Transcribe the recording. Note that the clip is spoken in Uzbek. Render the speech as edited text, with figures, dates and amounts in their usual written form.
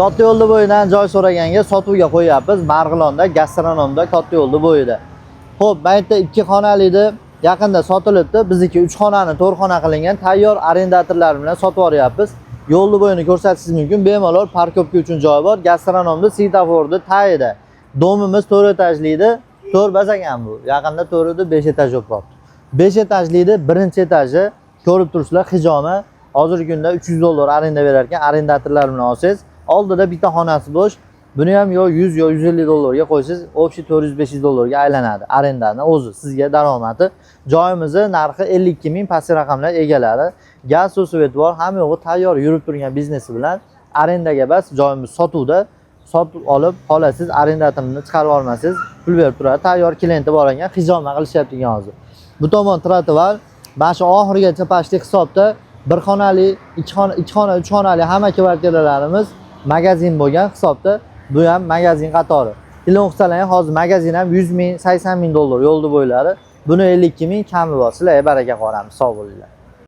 Katta yo'lda bo'yidan joy so'raganga sotuvga qo'yapmiz. Marg'ilonda, gastronomda katta yo'lda bo'yida. Xo'p, bu yerda 2 xonalikni yaqinda sotilibdi. Bizniki 3 xonani 4 xona qilingan tayyor arendatorlar bilan sotib yuryapmiz. Yo'lni bo'yini ko'rsatishingiz mumkin. Bemalol parkovka uchun joy bor. Gastronomda, svetoforda, tayida. Domimiz 4 etajliydi. 4 bazagan bu. Yaqinda 4 edi, 5 etaj yo'q. 5 etajliydi, birinchi etaji ko'rib turibsizlar, hijoma. Hozirgi kunda $300 arenda berar ekan, arendatorlar bilan olsangiz, oldida bitta xonasi bo'sh. Buni ham yo 100 yo $150 ga qo'ysangiz, общий $400-500 ga aylanadi arendani o'zi, sizga daromadi. Joyimizni narxi 52 ming past raqamlar egalari. Gaz, suv, svet bor, hamma yo'g'i tayyor yurib turgan biznesi bilan arendaga bas, joyimiz sotuvda. Sotib olib qolasiz, arendatorni chiqarib olmasangiz, pul berib turadi. Tayyor klienti bor ekan, hijoma qilishyapti ekan hozir. Bu tomon trotuar, mana shu oxirigacha pastli hisobda 1 xonali, 2 xona, 3 xonali hamma kvartiralarimiz magazin bo'lgan hisobda. Bu ham magazin qatori. Telefon qilsalar hozir magazin ham 100 ming, $80 ming yo'lda bo'ylari. Buni 52 ming kami bor. Sizlarga baraka qoramiz, sog' bo'linglar.